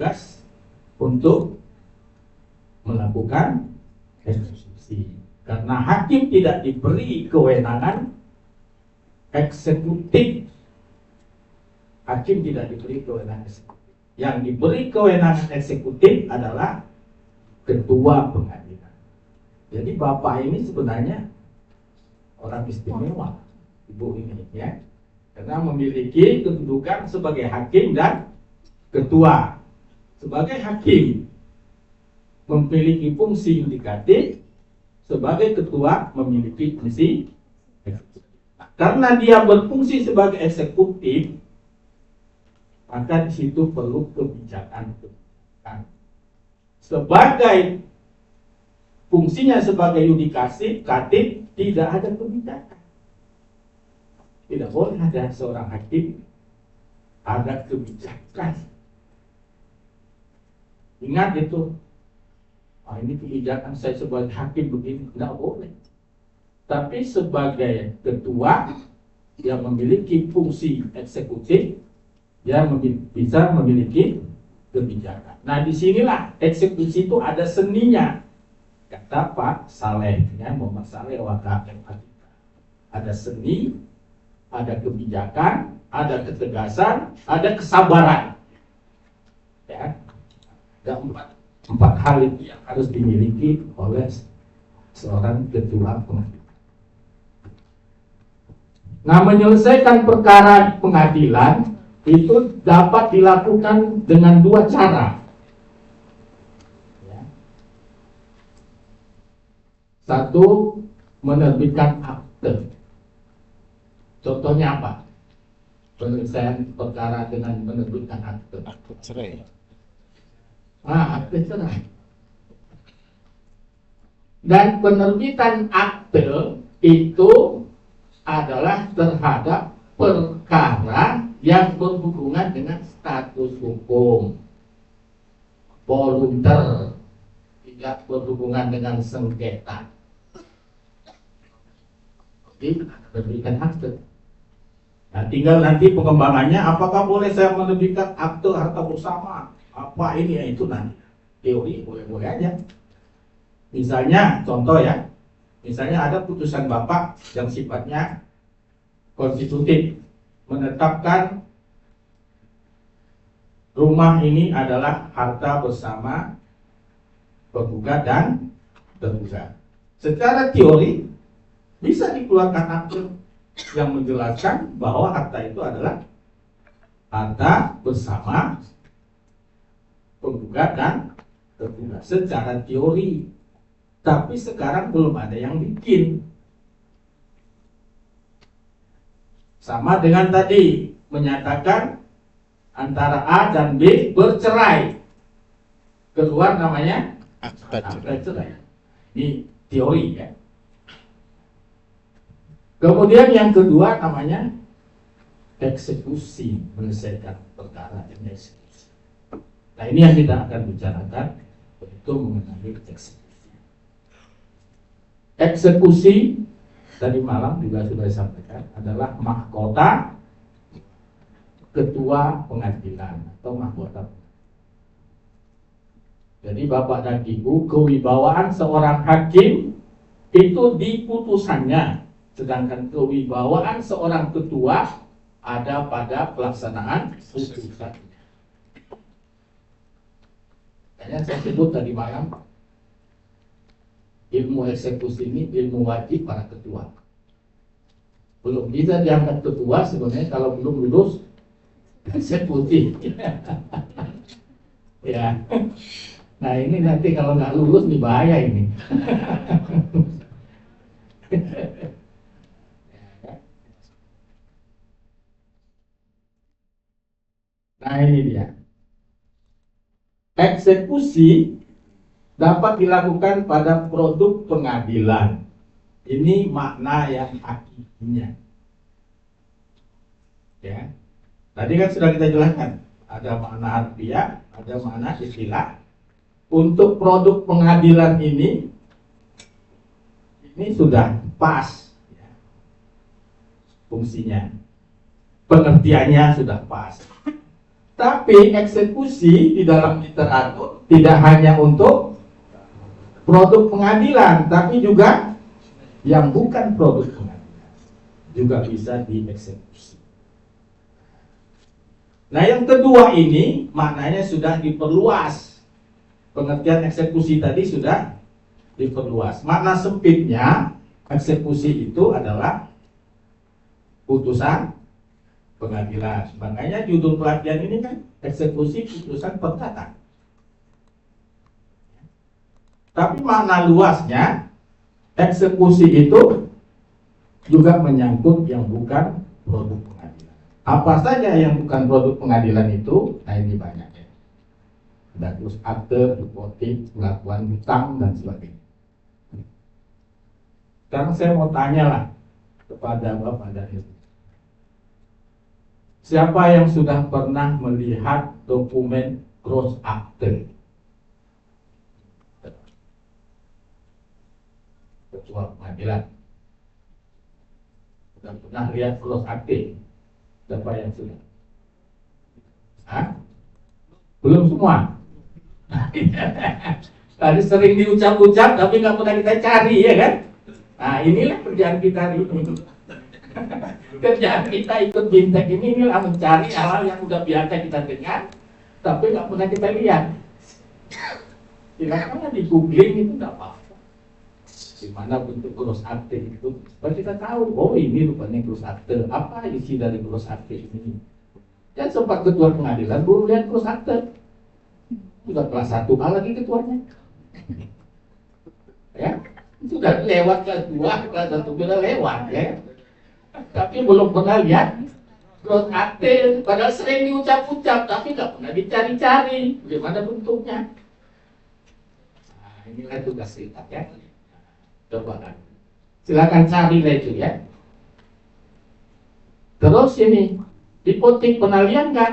tugas untuk melakukan eksekusi. Karena hakim tidak diberi kewenangan eksekutif. Hakim tidak diberi kewenangan eksekutif. Yang diberi kewenangan eksekutif adalah ketua pengadilan. Jadi bapak ini sebenarnya orang istimewa, ibu ini ya, karena memiliki kedudukan sebagai hakim dan ketua. Sebagai hakim memiliki fungsi yudikatif, sebagai ketua memiliki fungsi eksekutif. Karena dia berfungsi sebagai eksekutif, maka di situ perlu kebijakan. Sebagai fungsinya sebagai yudikatif, tidak ada kebijakan. Tidak boleh ada seorang hakim ada kebijakan. Ingat itu, ini kebijakan saya sebagai hakim begini, tidak boleh. Tapi sebagai ketua yang memiliki fungsi eksekutif, dia bisa memiliki kebijakan. Nah, disinilah eksekusi itu ada seninya, kata Pak Saleh, ya, Muhammad Saleh Wakil. Ada seni, ada kebijakan, ada ketegasan, ada kesabaran. Ya. Ada empat hal itu yang harus dimiliki oleh seorang ketua pengadilan. Nah, menyelesaikan perkara pengadilan itu dapat dilakukan dengan dua cara. Ya. Satu, menerbitkan akte. Contohnya apa? Penyelesaian perkara dengan menerbitkan akte. Akte cerai. Akte cerai. Dan penerbitan akte itu adalah terhadap perkara yang berhubungan dengan status hukum, volunter, tidak berhubungan dengan sengketa. Jadi menerbitkan akte. Nah, tinggal nanti pengembangannya, apakah boleh saya menerbitkan akte harta bersama? Apa ini ya, itu nanti teori boleh-boleh aja. Misalnya contoh ya, misalnya ada putusan bapak yang sifatnya konstitutif, menetapkan rumah ini adalah harta bersama penggugat dan tergugat. Secara teori bisa dikeluarkan akte yang menjelaskan bahwa harta itu adalah harta bersama penggugat dan tergugat secara teori. Tapi sekarang belum ada yang bikin. Sama dengan tadi menyatakan antara A dan B bercerai, keluar namanya akta cerai. Ini teori ya. Kemudian yang kedua namanya eksekusi, menyelesaikan perkara dengan eksekusi. Nah, ini yang kita akan bicarakan, yaitu mengenai eksekusi. Eksekusi tadi malam juga sudah disampaikan adalah mahkota ketua pengadilan atau mahkota. Jadi Bapak dan Ibu, kewibawaan seorang hakim itu di putusannya, sedangkan kewibawaan seorang ketua ada pada pelaksanaan putusan. Kayaknya saya sebut tadi malam, ilmu eksekusi ini ilmu wajib para ketua. Belum bisa diangkat ketua sebenarnya kalau belum lulus eksekusi. Ya. Nah, ini nanti kalau nggak lulus nih bahaya ini. Nah, ini dia. Eksekusi dapat dilakukan pada produk pengadilan. Ini makna yang hakikatnya. Ya. Tadi kan sudah kita jelaskan, ada makna harfiah, ada makna istilah. Untuk produk pengadilan ini sudah pas ya, fungsinya, pengertiannya sudah pas. Tapi eksekusi di dalam literatur tidak hanya untuk produk pengadilan, tapi juga yang bukan produk pengadilan juga bisa dieksekusi. Nah, yang kedua ini maknanya sudah diperluas. Pengertian eksekusi tadi sudah diperluas. Makna sempitnya eksekusi itu adalah putusan pengadilan. Makanya judul pelatihan ini kan eksekusi putusan perdata. Tapi makna luasnya eksekusi itu juga menyangkut yang bukan produk pengadilan. Apa saja yang bukan produk pengadilan itu? Nah, ini banyak ya. Ada terus akte, hipotek, pengakuan hutang dan sebagainya. Sekarang saya mau tanya lah kepada Bapak dan Ibu. Siapa yang sudah pernah melihat dokumen cross akte? Ketua pengadilan. Sudah pernah lihat cross akte? Siapa yang sudah? Hah? Belum semua? Tadi sering diucap-ucap tapi nggak pernah kita cari, ya kan? Nah, inilah kerjaan kita ini. Kerjaan kita ikut BIMTEK ini inilah mencari hal-hal yang udah biasa kita dengar, tapi nggak pernah kita lihat. Silakan di googling itu nggak apa-apa. Gimana bentuk cross akte itu? Supaya kita tahu, oh ini rupanya cross akte. Apa isi dari cross akte ini? Dan sempat ketua pengadilan baru lihat cross akte. Sudah kelas 1A lagi ketuanya. Ya, sudah lewat kelas 2, kelas 1 sudah lewat ya. Tapi belum pernah lihat cross akte, padahal sering diucap-ucap tapi nggak pernah dicari-cari bagaimana bentuknya. Nah, inilah tugas kita ya. Coba kan, silakan cari lah itu ya. Terus ini hipotek pernah lihat nggak?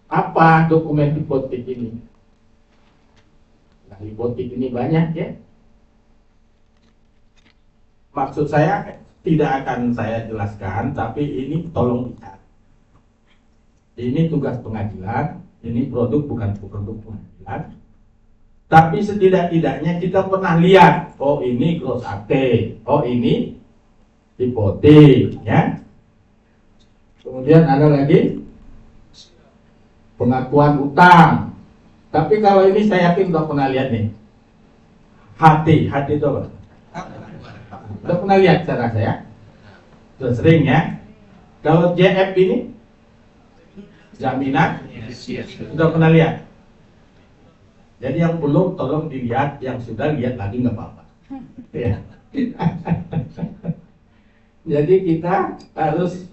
Apa dokumen hipotek ini? Nah, hipotek ini banyak ya. Maksud saya tidak akan saya jelaskan, tapi ini tolong lihat. Ini tugas pengadilan, ini produk bukan produk pengadilan. Tapi setidak-tidaknya kita pernah lihat, oh ini cross akte, oh ini hipotek, ya. Kemudian ada lagi pengakuan utang. Tapi kalau ini saya yakin udah pernah lihat nih. HT itu apa? Udah pernah lihat cara saya? Sudah sering ya. Kalau JF ini jaminan, sudah pernah lihat. Jadi yang belum tolong dilihat, yang sudah lihat lagi nggak apa-apa. Ya. Jadi kita harus,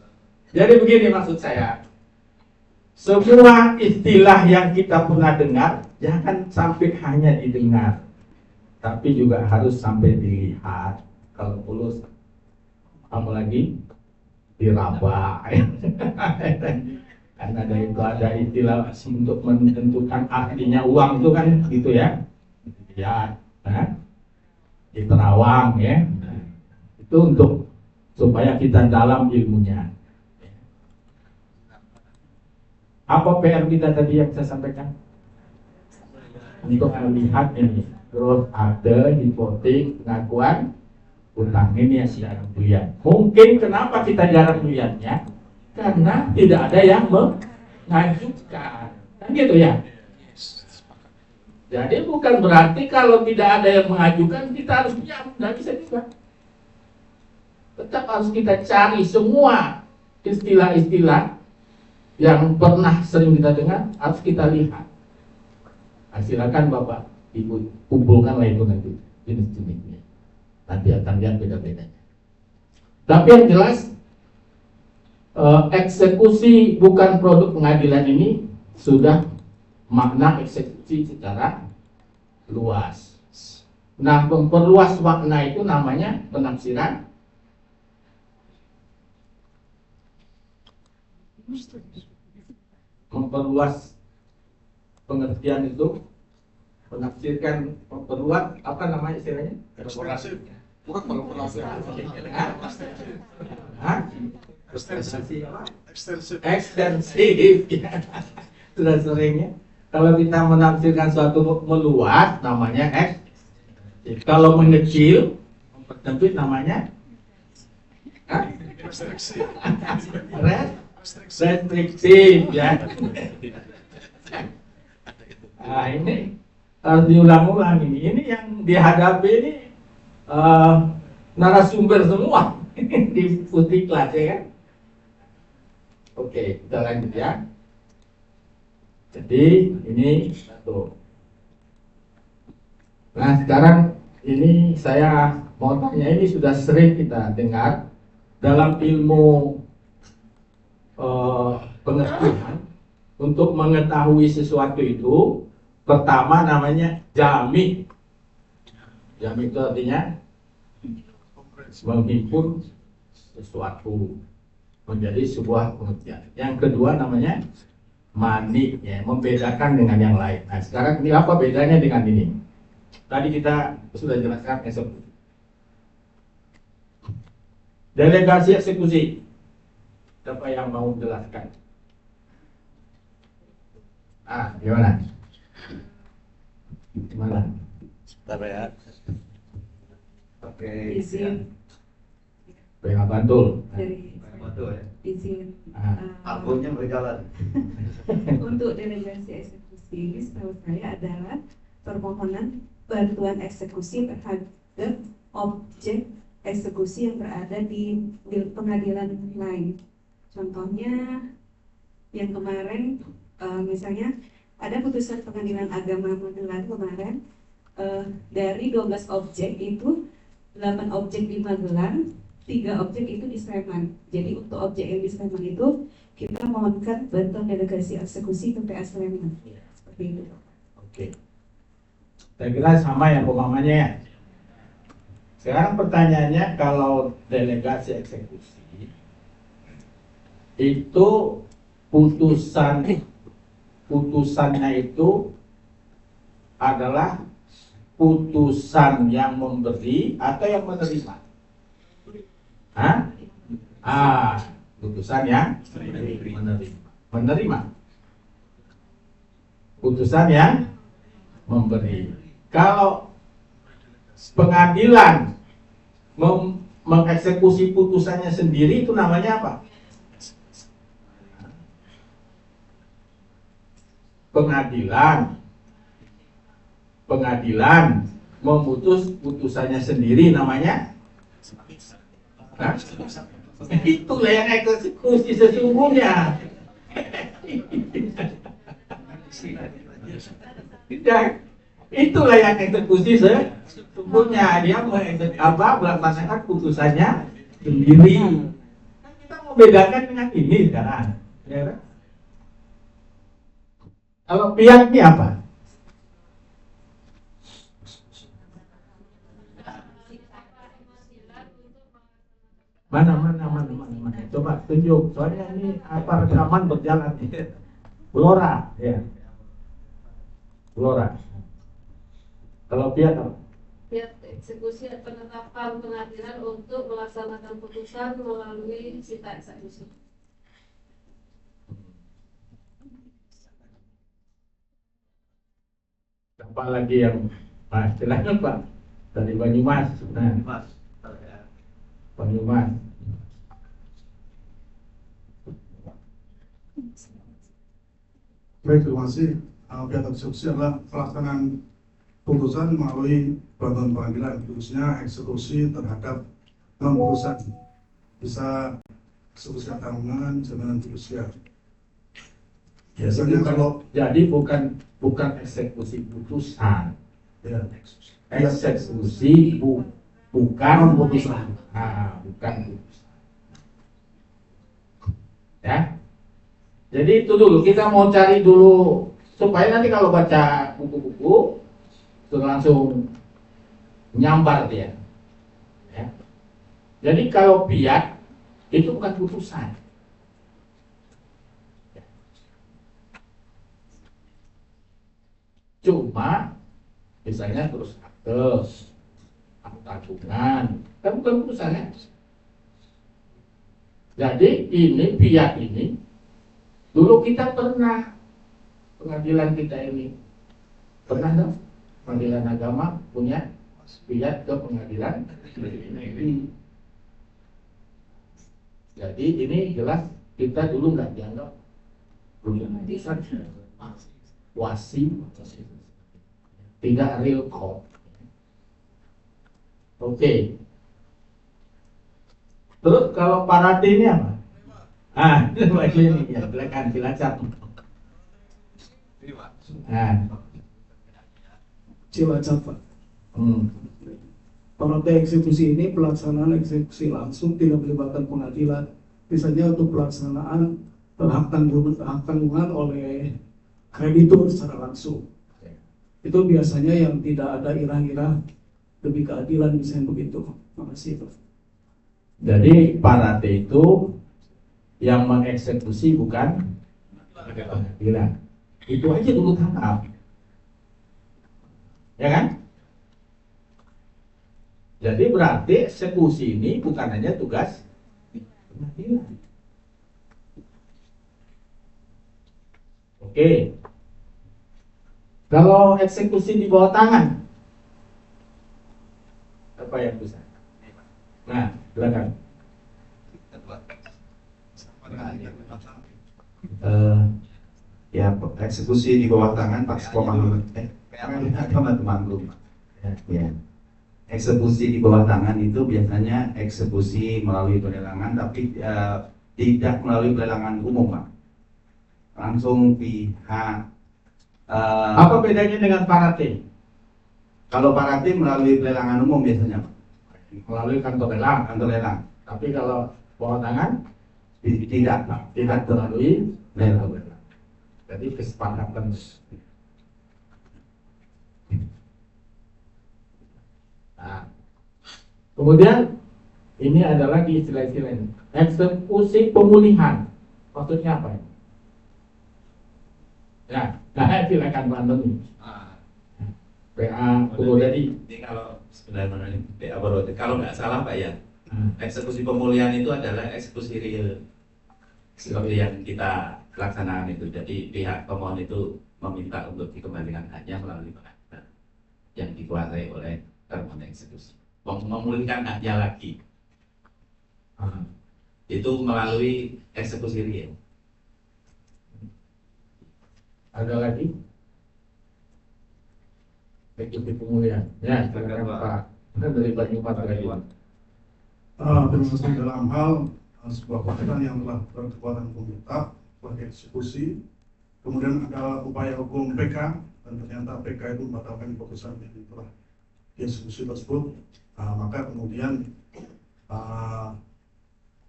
jadi begini maksud saya. Semua istilah yang kita pernah dengar jangan sampai hanya didengar, tapi juga harus sampai dilihat. Kalau perlu, apalagi diraba. Kan ada istilah untuk menentukan artinya uang itu kan gitu ya. Ya, di terawang ya. Itu untuk supaya kita dalam ilmunya. Apa PR kita tadi yang saya sampaikan? Untuk melihat ini cross akte, hipotek, pengakuan utang ini yang jarang dilihat. Mungkin kenapa kita jarang melihatnya? Karena tidak ada yang mengajukan, kan gitu ya. Jadi bukan berarti kalau tidak ada yang mengajukan kita harus diam, tidak bisa juga. Tetap harus kita cari semua istilah-istilah yang pernah sering kita dengar, harus kita lihat. Nah, silakan Bapak Ibu kumpulkanlah itu nanti jenis-jenisnya. Nanti akan lihat beda-bedanya. Tapi yang jelas eksekusi bukan produk pengadilan ini sudah makna eksekusi secara luas. Nah, memperluas makna itu namanya penafsiran memperluas pengertian itu, menafsirkan, memperluas apa namanya istilahnya? Bukan penafsiran. Prestasi apa? ekstensif ya. Sudah seringnya kalau kita menafsirkan suatu meluas namanya ekstensif, kalau mengecil mempersempit namanya restriktif ya. Nah ini harus diulang-ulang ini yang dihadapi ini narasumber semua di putih kelas ya kan. Oke, kita lanjut ya. Jadi ini satu. Nah sekarang ini saya mau tanya, ini sudah sering kita dengar dalam ilmu pengetahuan. Untuk mengetahui sesuatu itu pertama namanya jami. Jami itu artinya menghimpun sesuatu menjadi sebuah pengertian. Yang kedua namanya mani, ya, membedakan dengan yang lain. Nah sekarang ini apa bedanya dengan ini? Tadi kita sudah jelaskan eksekusi. Delegasi eksekusi. Siapa yang mau jelaskan? Gimana? Gimana? Bentar ya. Oke. Izin Pengen bantul. dari Betul ya. izin Akunnya berjalan. untuk delegasi eksekusi, setahu saya adalah permohonan bantuan eksekusi terhadap objek eksekusi yang berada di pengadilan lain. Contohnya yang kemarin misalnya ada putusan pengadilan agama Magelang kemarin, dari 12 objek itu 8 objek di Magelang, 3 objek itu di Sleman. Jadi untuk objek yang di Sleman itu kita mohonkan bantuan delegasi eksekusi ke PA Sleman. Seperti itu. Oke. Saya kira sama ya pemahamannya ya. Sekarang pertanyaannya, kalau delegasi eksekusi itu putusannya itu adalah putusan yang memberi atau yang menerima? Putusan yang menerima. Putusan yang memberi. Kalau pengadilan mengeksekusi putusannya sendiri, itu namanya apa? Pengadilan memutus putusannya sendiri namanya itulah yang eksekusi sesungguhnya. Itulah yang eksekusi sesungguhnya. Dia melaksanakan putusannya sendiri. Kita mau bedakan dengan ini sekarang, ya kan? Kalau pihak ini apa? Mana. Coba tunjuk. Soalnya ini rekaman berjalan. Blora, ya. Blora. Kalau pihak apa? Pihak eksekusi penetapan pengadilan untuk melaksanakan putusan melalui sita eksekusi. Apa lagi yang silakan Pak dari Banyumas. Mas. Banyumas. Baik, terima kasih. Pihak eksekusi adalah pelaksanaan putusan melalui bantuan pengadilan, khususnya eksekusi terhadap non-putusan. Bisa eksekusi tanggungan, jaminan fidusiar. Jadi bukan eksekusi putusan. Ya. Eksekusi bukan putusan. Bukan putusan. Ya. Jadi itu dulu, kita mau cari dulu supaya nanti kalau baca buku-buku itu langsung nyambar dia. Ya. Jadi kalau piat itu bukan putusan. Ya. Cuma misalnya terus akte tanggungan, kan bukan putusan ya. Jadi ini pihak ini dulu kita pernah pengadilan kita ini pernah dong pengadilan agama punya pihak ke pengadilan negeri. Jadi ini jelas kita dulu nggak dianggap wasi, tidak real court. Oke. Terus kalau parade ini apa? Ini ya, silakan Cilacap. Nah, Cilacap, Pak. Parade eksekusi ini pelaksanaan eksekusi langsung tidak melibatkan pengadilan. Misalnya untuk pelaksanaan hak tanggungan oleh kreditur secara langsung. Itu biasanya yang tidak ada irah-irah demi keadilan, misalnya begitu. Makasih, Pak. jadi parade itu yang mengeksekusi bukan pengadilan. Itu aja dulu tangkap. Ya kan? Jadi berarti eksekusi ini bukan hanya tugas pengadilan. Oke. Kalau eksekusi di bawah tangan, apa yang bisa? Nah, silakan. Ya, eksekusi di bawah tangan Pak Komando. Komando. Ya. Eksekusi di bawah tangan itu biasanya eksekusi melalui pelelangan, tapi tidak melalui pelelangan umum, Pak. Langsung pihak. Apa bedanya dengan parade? Kalau parade melalui pelelangan umum biasanya, Pak. Melalui kantor lelang. Kantor lelang. Tapi kalau bawah tangan Tidak, Pak. tidak melalui Lelang. lelang. Jadi kesepakatan. Nah, kemudian ini ada lagi istilah-istilah ini. Eksekusi pemulihan. Maksudnya apa ini? Ya, nah silakan Pak Antoni. PA Purwodadi. Ini kalau sebenarnya ini PA Purwodadi, kalau nggak salah Pak ya, eksekusi pemulihan itu adalah eksekusi real seperti yang kita laksanakan itu. Jadi pihak pemohon itu meminta untuk dikembalikan haknya melalui pengadilan yang dikuasai oleh termohon eksekusi. Memulihkan haknya lagi itu melalui eksekusi real. Ada lagi? Eksekusi pemulihan. Ya, silakan Pak. Kita dari Banyumas lagi. Terima kasih. Dalam hal sebuah perkara yang telah berkekuatan hukum tetap sebagai eksekusi, kemudian ada upaya hukum PK dan ternyata PK itu membatalkan keputusan yang telah dieksekusi tersebut, maka kemudian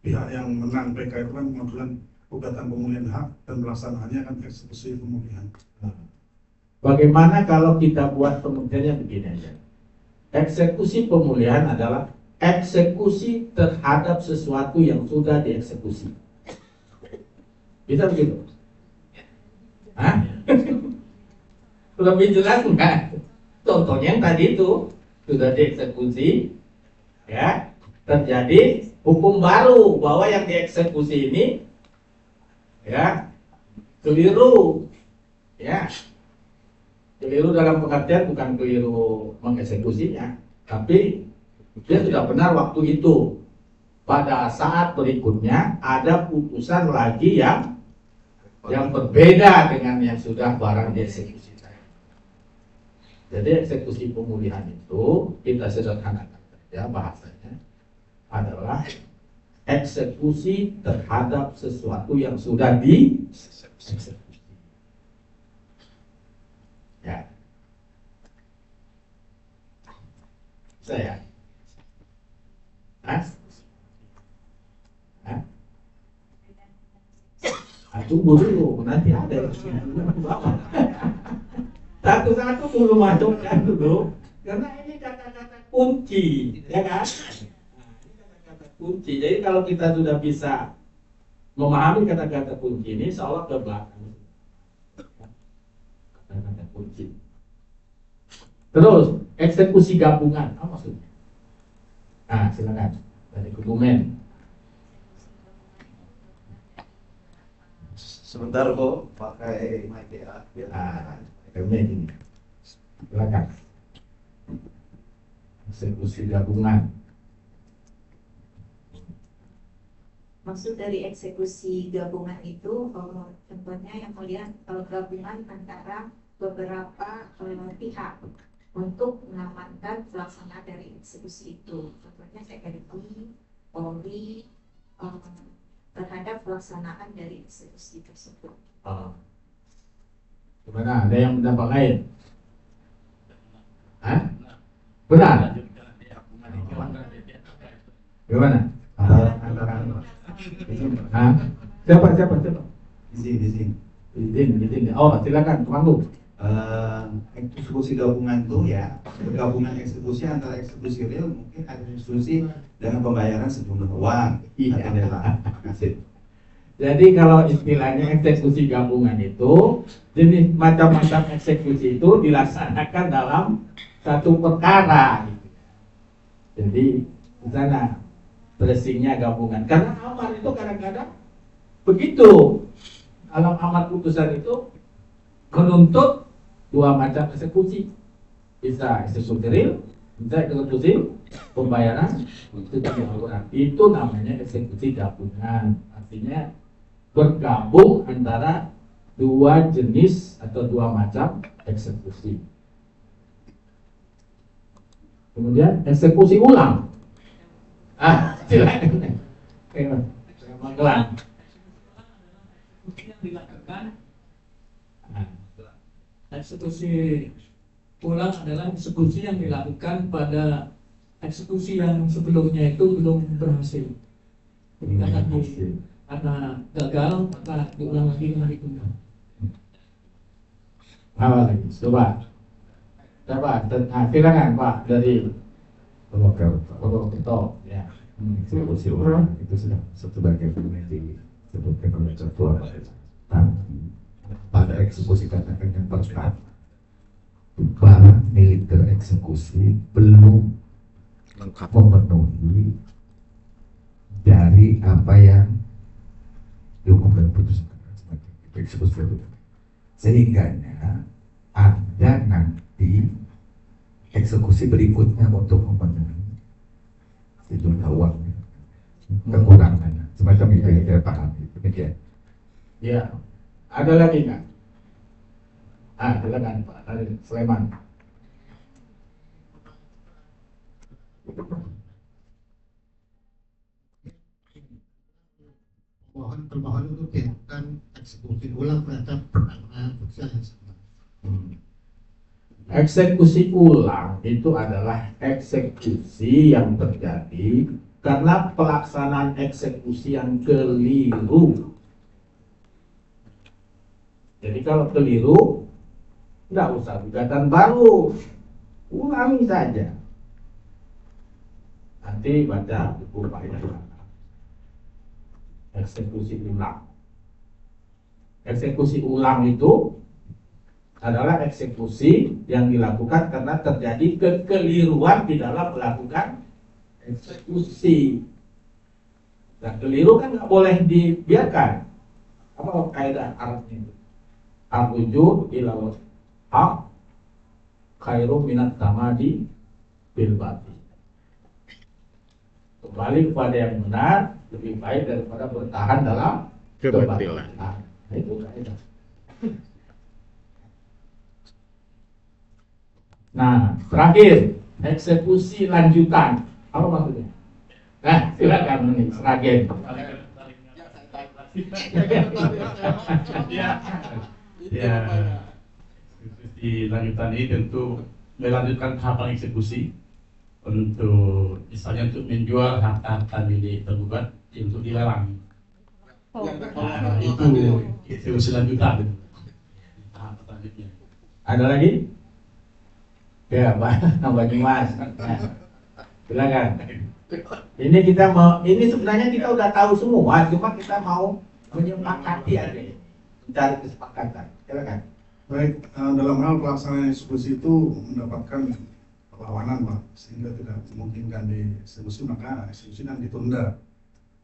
pihak yang menang PK itu kan mengajukan gugatan pemulihan hak dan pelaksanaannya kan eksekusi pemulihan. Bagaimana kalau kita buat pengertiannya begini aja? Eksekusi pemulihan adalah eksekusi terhadap sesuatu yang sudah dieksekusi. Bisa begitu? Hah? Lebih jelas enggak? Contohnya yang tadi itu sudah dieksekusi, ya, terjadi hukum baru bahwa yang dieksekusi ini, ya, keliru, ya, keliru dalam pengertian bukan keliru mengeksekusinya, tapi dia sudah benar waktu itu. Pada saat berikutnya ada putusan lagi yang berbeda dengan yang sudah barang dieksekusi. Jadi eksekusi pemulihan itu kita sederhanakan saja bahasanya adalah eksekusi terhadap sesuatu yang sudah dieksekusi. Ya. Saya. Hah? Hah? Tunggu dulu, nanti ada satu-satu dulu masukkan dulu, karena ini kata-kata kunci, ya kan? Nah, ini kata-kata kunci. Jadi kalau kita sudah bisa memahami kata-kata kunci ini, seolah ke belakang. Kata-kata kunci. Terus eksekusi gabungan, apa maksudnya? Nah, silakan dari dokumen. Sebentar kok pakai mic ya. Kami ini. Silakan. Eksekusi gabungan. Maksud dari eksekusi gabungan itu, contohnya yang mulia, gabungan antara beberapa pihak untuk mengamankan pelaksanaan dari eksekusi itu. Contohnya TNI, Polri, terhadap pelaksanaan dari eksekusi tersebut. Gimana? Ada yang pendapat lain? Hah? Benar? Gimana? Hah? Siapa? Izin. Izin. Oh, silakan, Pemangku. Eksekusi gabungan itu ya gabungan eksekusi antara eksekusi real mungkin ada eksekusi dengan pembayaran sejumlah uang. Iya. Terima kasih. Jadi kalau istilahnya eksekusi gabungan itu jenis macam-macam eksekusi itu dilaksanakan dalam satu perkara. Jadi di sana tracingnya gabungan. Karena amar itu kadang-kadang begitu. Dalam amar putusan itu menuntut dua macam eksekusi. Bisa eksekusi real, bisa eksekusi pembayaran itu namanya eksekusi gabungan. Artinya bergabung antara dua jenis atau dua macam eksekusi. Kemudian eksekusi ulang. Silakan. Magelang. Yang dilakukan eksekusi ulang adalah eksekusi yang dilakukan pada eksekusi yang sebelumnya itu belum berhasil. Jadi karena gagal maka diulang lagi dengan ditunda. Apa lagi? Coba. Silakan Pak dari Pokok Ketok. Ya. Eksekusi ulang itu sudah sebagai disebutkan oleh ketua. Tapi pada eksekusi katakan yang pertama, barang milik tereksekusi belum memenuhi dari apa yang dihukum dan putusan sebagai eksekusi itu, sehingga ada nanti eksekusi berikutnya untuk memenuhi sejumlah uang kekurangan semacam itu yang saya pahami. Demikian. Ya. Ada lagi nggak? Silakan Pak dari Sleman. Permohonan untuk dilakukan eksekusi ulang terhadap perkara putusan yang sama. Eksekusi ulang itu adalah eksekusi yang terjadi karena pelaksanaan eksekusi yang keliru. Jadi kalau keliru, nggak usah gugatan baru, ulangi saja. Nanti baca buku Pak Yasana. Eksekusi ulang. Eksekusi ulang itu adalah eksekusi yang dilakukan karena terjadi kekeliruan di dalam melakukan eksekusi. Dan keliru kan nggak boleh dibiarkan. Apa kaidah Arabnya itu? Ar-ruju' ilal haq khairu minat tamadi bil batil. Kembali kepada yang benar lebih baik daripada bertahan dalam kebatilan. Nah, itu kaidah. Nah, terakhir eksekusi lanjutan. Apa maksudnya? Nah, silakan nih, Sragen. Ya, eksekusi lanjutan ini tentu melanjutkan tahapan eksekusi untuk misalnya untuk menjual harta milik tergugat untuk dilelang. Nah, itu eksekusi lanjutan. Tahap selanjutnya. Ada lagi? Ya, Pak Banyumas. Nah, silakan. Ini kita mau, ini sebenarnya kita udah tahu semua, cuma kita mau menyepakati aja, mencari kesepakatan. Silakan. Baik, dalam hal pelaksanaan eksekusi itu mendapatkan perlawanan Pak, sehingga tidak memungkinkan dieksekusi, maka eksekusi nanti ditunda.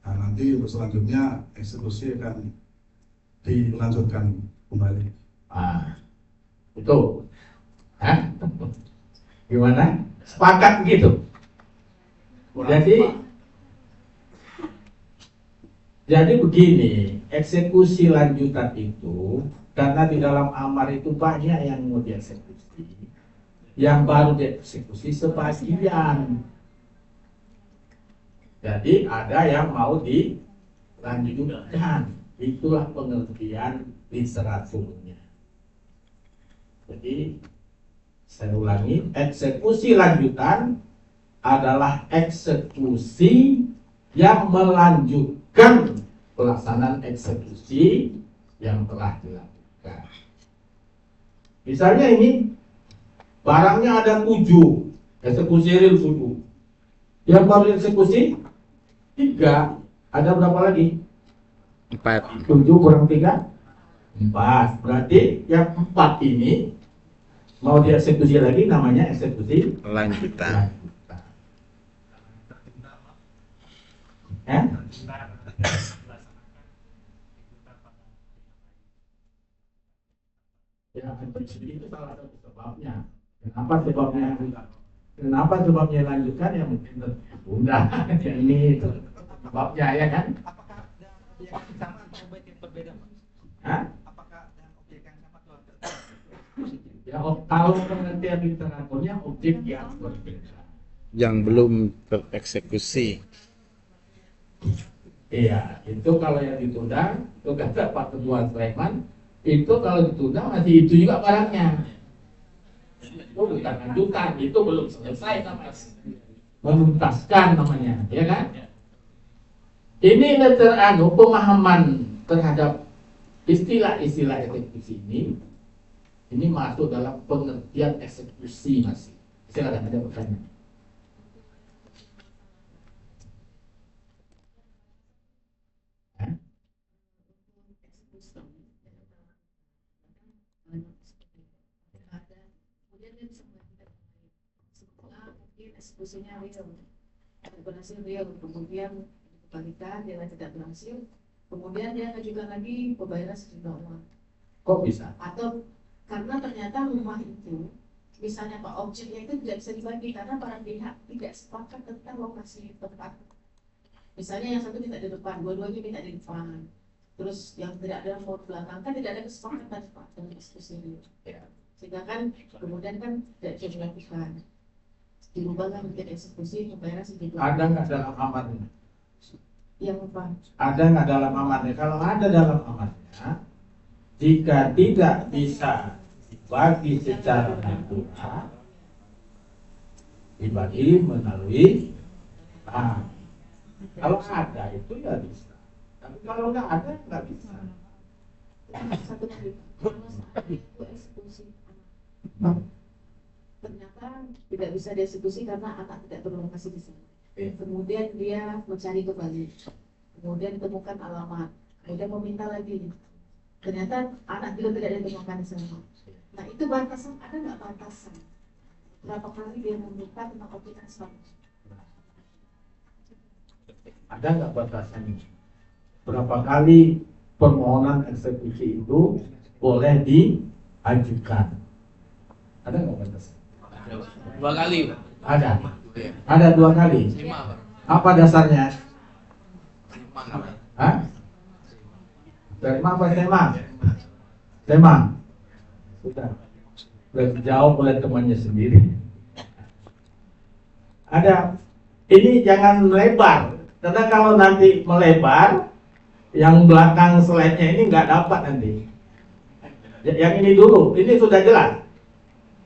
Nah nanti untuk selanjutnya eksekusi akan dilanjutkan kembali. Itu. Gimana? Sepakat begitu? Jadi begini, eksekusi lanjutan itu karena di dalam amar itu banyak yang mau dieksekusi, yang baru dieksekusi sebagian. Jadi ada yang mau dilanjutkan. Itulah pengertian literaturnya. Jadi saya ulangi, eksekusi lanjutan adalah eksekusi yang melanjutkan pelaksanaan eksekusi yang telah dilakukan. Misalnya ini barangnya ada 7, eksekusi real 7. Yang baru eksekusi 3, ada berapa lagi? 4. 7 kurang 3? 4. Berarti yang 4 ini mau dieksekusi lagi, namanya eksekusi Lanjutan. Ya, itu salah satu sebabnya. Kenapa sebabnya lanjutkan ya mungkin tertunda. Ini sebabnya ya kan? Apakah dengan objek yang sama atau objek yang berbeda, Pak? Apakah dengan objek yang sama atau berbeda? Ya, kalau pengertian literaturnya objek yang berbeda. Yang belum tereksekusi. Iya, itu kalau yang ditunda, itu kata Pak Ketua Sulaiman, itu kalau ditunda masih itu juga barangnya. Itu bukan lanjutan, itu belum selesai namanya. Menuntaskan namanya, ya kan? Ini pemahaman terhadap istilah-istilah eksekusi ini masuk dalam pengertian eksekusi masih. Silakan ada pertanyaan. Eksekusinya real, berhasil real, kemudian dikembalikan, dia tidak berhasil, kemudian dia ajukan lagi pembayaran sejumlah uang. Kok bisa? Atau karena ternyata rumah itu, misalnya Pak, objeknya itu tidak bisa dibagi karena para pihak tidak sepakat tentang lokasi tempat. Misalnya yang satu minta di depan, dua-duanya minta di depan. Terus yang tidak ada mau belakang kan tidak ada kesepakatan Pak dalam diskusi ini. Sehingga kan kemudian kan tidak bisa dilakukan. Dirubahlah menjadi eksekusi pembayaran sejumlah. Ada nggak dalam amarnya? Yang apa? Ada nggak dalam amarnya? Kalau ada dalam amarnya, jika tidak bisa dibagi secara natural, dibagi melalui bank. Kalau ada itu ya bisa. Tapi kalau nggak ada nggak bisa. Satu lagi, kalau saat itu eksekusi ternyata tidak bisa dieksekusi karena anak tidak berlokasi di sana. Kemudian dia mencari kembali, kemudian ditemukan alamat, kemudian meminta lagi. Ternyata anak juga tidak ditemukan di sana. Nah itu batasan, ada nggak batasan? Berapa kali dia meminta tentang objek tersebut? Ada nggak batasannya? Berapa kali permohonan eksekusi itu boleh diajukan? Ada nggak batasan? 2 kali, Pak. Ada. Ada 2 kali. Apa dasarnya? Hah? Terima apa tema? Tema. Sudah. Dijawab oleh temannya sendiri. Ada. Ini jangan melebar. Karena kalau nanti melebar, yang belakang slide-nya ini nggak dapat nanti. Yang ini dulu. Ini sudah jelas.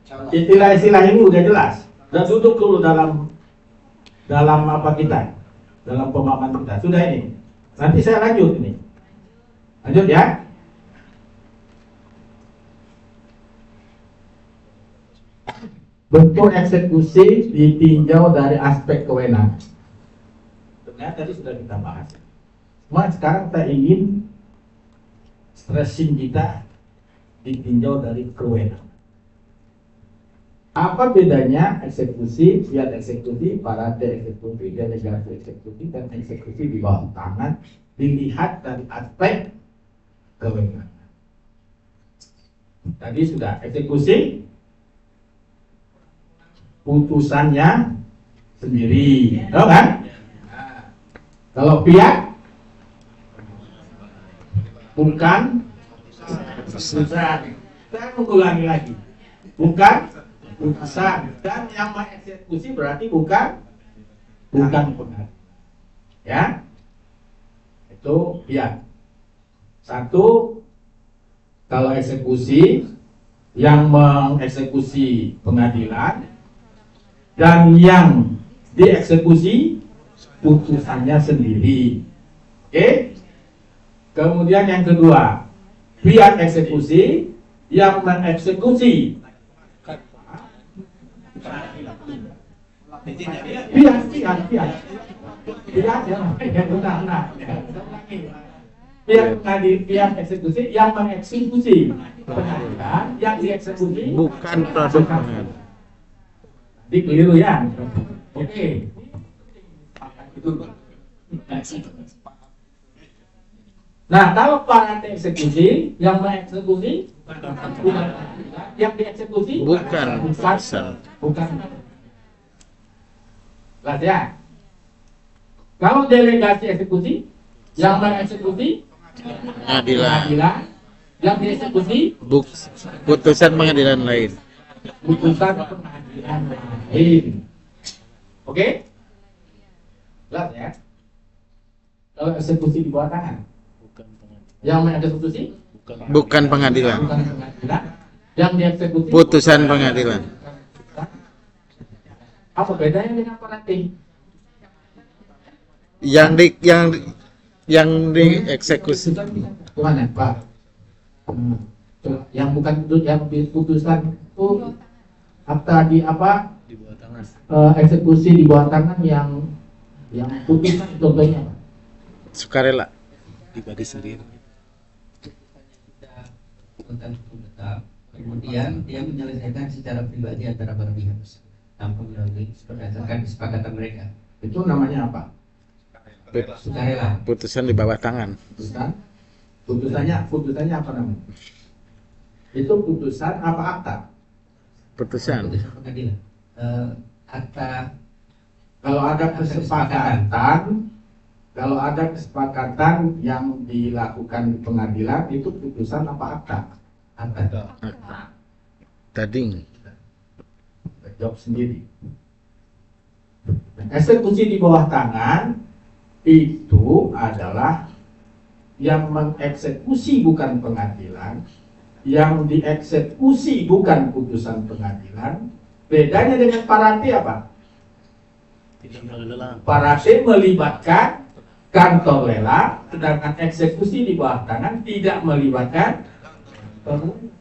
Istilah-istilah ini udah jelas. Sudah duduk dulu dalam apa kita, dalam pemahaman kita. Sudah ini. Nanti saya lanjut ini. Lanjut ya. Bentuk eksekusi ditinjau dari aspek kewenangan. Ternyata tadi sudah kita bahas. Cuma sekarang kita ingin stressing kita ditinjau dari kewenangan. Apa bedanya eksekusi, fiat eksekusi, parade eksekusi, delegasi eksekusi, dan eksekusi di bawah tangan dilihat dari aspek kewenangan. Tadi sudah eksekusi, putusannya sendiri, tahu kan? Nah, kalau pihak bukan putusan, saya mengulangi lagi, bukan putusan, dan yang mengeksekusi berarti bukan pengadilan, ya, itu pihak. Satu, kalau eksekusi yang mengeksekusi pengadilan dan yang dieksekusi putusannya sendiri. Oke? Kemudian yang kedua, pihak eksekusi yang mengeksekusi pihak eksekusi yang mengeksekusi pengadilan yang dieksekusi bukan produk pengadilan. Jadi keliru ya. Oke. Nah, kalau para eksekusi yang mengeksekusi yang dieksekusi Bukan. bukan. Jelas ya? Kalau delegasi eksekusi yang mengeksekusi Pengadilan. yang dieksekusi Putusan pengadilan lain. putusan pengadilan lain. Oke? Jelas ya? Kalau eksekusi di bawah tangan, yang mengeksekusi Bukan pengadilan. bukan pengadilan, yang dieksekusi Putusan pengadilan. Apa bedanya dengan parating? Yang dieksekusi Mana, Pak? Yang bukan itu, yang putusan itu akta di apa? di bawah tangan. Eksekusi di bawah tangan yang putusan contohnya apa? Sukarela dibagi sendiri. Tentang hukum tetap, kemudian dia menyelesaikan secara pribadi antara para pihak tanpa melalui berdasarkan kesepakatan mereka. Itu namanya apa? Sukarela. Putusan di bawah tangan. Putusannya apa namanya? Itu putusan apa akta? Putusan. Putusan pengadilan. Akta. Kalau ada kesepakatan yang dilakukan di pengadilan, itu putusan apa akta? Akta. Tading. Jawab sendiri. Eksekusi di bawah tangan itu adalah yang mengeksekusi bukan pengadilan, yang dieksekusi bukan putusan pengadilan. Bedanya dengan parati apa? Parati melibatkan kantor lelang, sedangkan eksekusi di bawah tangan tidak melibatkan pengundi.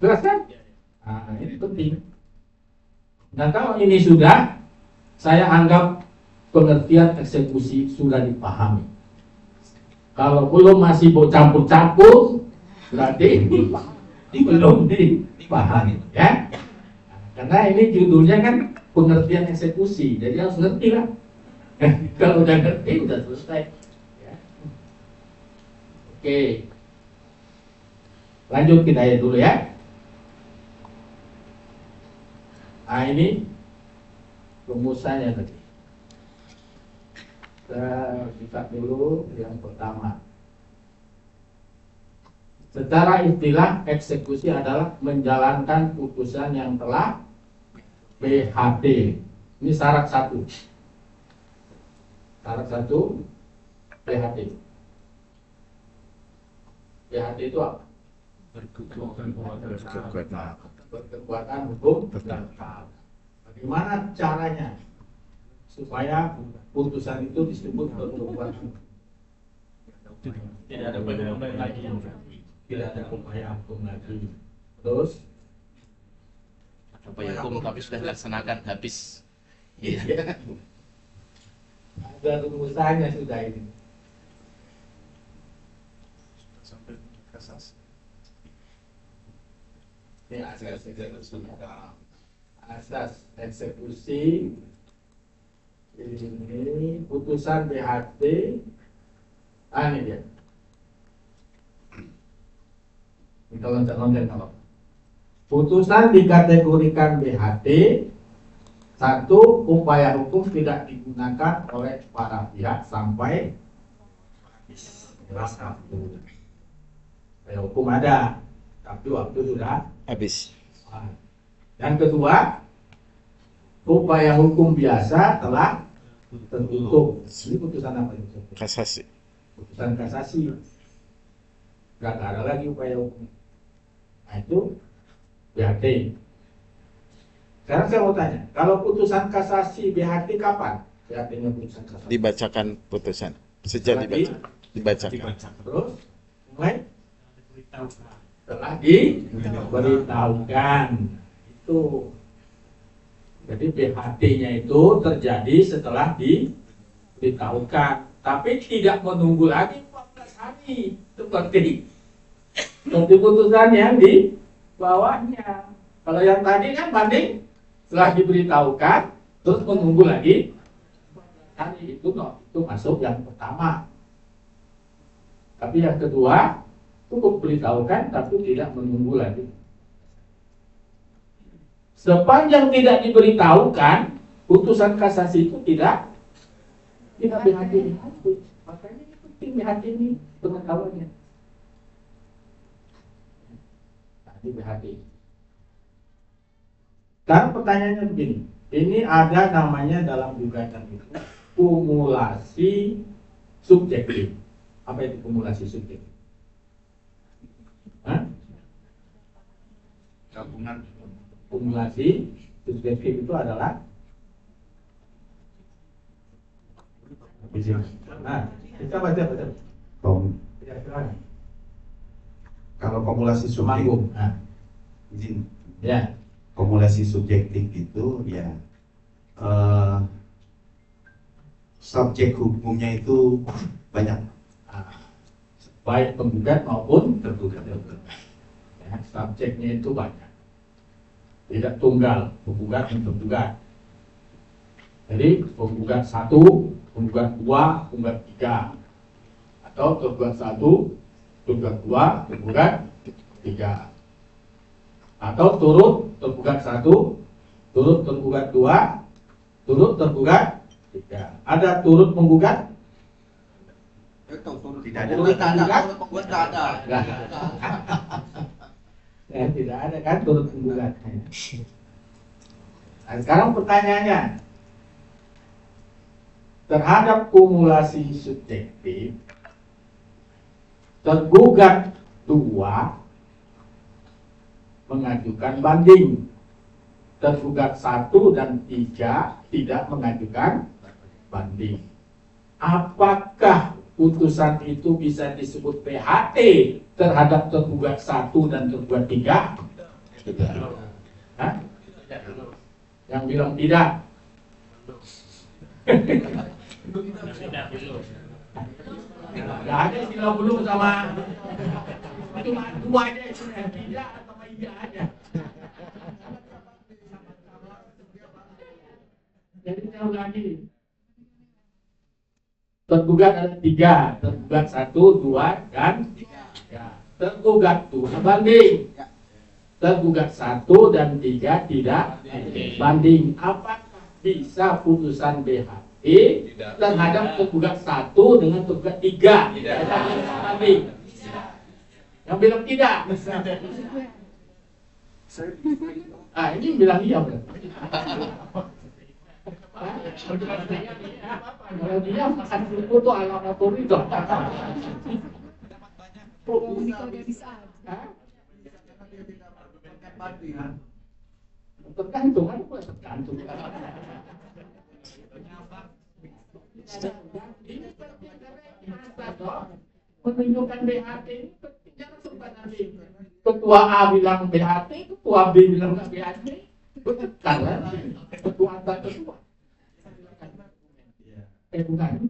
Jelas kan? Nah, ini penting. Nah, kalau ini sudah, saya anggap pengertian eksekusi sudah dipahami. Kalau belum masih campur-campur, berarti belum dipahami, ya. Karena ini judulnya kan pengertian eksekusi, jadi harus ngerti lah. Kalau udah ngerti, udah selesai. Ya. Oke, lanjut kita ya dulu ya. Nah, ini rumusannya tadi. Kita buka dulu yang pertama. Secara istilah, eksekusi adalah menjalankan putusan yang telah PHT. Ini syarat satu. Syarat satu, PHT. PHT itu apa? Berkekuatan hukum tetap. Bagaimana caranya supaya putusan itu disebut berkekuatan? Tidak ada upaya lagi, tidak ada upaya hukum lagi. Terus upaya hukum tapi sudah dilaksanakan habis. Iya. Ada rumusannya sudah ini. Sampai kasasi. Ini asas eksekusi ini putusan BHT Ini dia. Kita loncat-loncat kalau. Putusan dikategorikan BHT. Satu, upaya hukum tidak digunakan oleh para pihak sampai waktu. Upaya hukum ada, tapi waktu sudah habis. Yang kedua, upaya hukum biasa telah tertutup. Ini putusan apa itu? Kasasi. Putusan kasasi. Nggak ada lagi upaya hukum. Nah itu BHT. Sekarang saya mau tanya, kalau putusan kasasi BHT kapan? BHT-nya putusan kasasi. Dibacakan putusan. Sejak dibacakan. Terus mulai setelah diberitahukan. Itu. Jadi BHT-nya itu terjadi setelah diberitahukan, tapi tidak menunggu lagi 14 hari seperti putusan yang di bawahnya. Kalau yang tadi kan banding setelah diberitahukan terus menunggu lagi hari itu masuk yang pertama. Tapi yang kedua cukup beritahukan tapi tidak menunggu lagi. Sepanjang tidak diberitahukan, putusan kasasi itu tidak BHT. Makanya ini penting BHT ini pengetahuannya. Tadi BHT. Sekarang pertanyaannya begini, ini ada namanya dalam gugatan itu kumulasi subjektif. Apa itu kumulasi subjektif? Gabungan. Kumulasi subjektif itu adalah kita baca. Kalau kumulasi subjektif, izin. Ya. Kumulasi subjektif itu ya subjek hukumnya itu banyak, baik penggugat maupun tergugat. Ya, subjeknya itu banyak, tidak tunggal penggugat dan tergugat. Jadi penggugat 1, penggugat 2, penggugat 3, atau tergugat 1, tergugat 2, tergugat 3. Atau turut tergugat 1, turut tergugat 2, turut tergugat 3. Ada turut menggugat? Tidak ada. Turut menggugat? Penggugat tidak ada. Tidak ada kan turut menggugat. Nah, sekarang pertanyaannya, terhadap kumulasi subjektif, tergugat 2 mengajukan banding, tergugat 1 dan 3 tidak mengajukan banding. Apakah putusan itu bisa disebut PHT terhadap tergugat 1 dan tergugat 3? Tidak. Hah? Yang bilang tidak. Tidak ada istilah belum sama cuma 2 aja istilah tidak sama iya aja. Jadi saya ulangi. Tergugat ada 3, tergugat 1, 2, dan 3. Tergugat 2 banding. Tergugat 1 dan 3 tidak banding. Apakah bisa putusan BHT terhadap tergugat 1 dengan tergugat 3 banding? Yang bilang tidak. Ini bilang iya berarti. Kalau dia makan kerupuk tuh ala motori tuh. Tergantung kan, tergantung. Menunjukkan BHT ini jangan sempat nanti. Ketua A bilang BHT, ketua B bilang nggak BHT, bertekan kan? Ketua antar ketua. Bukan,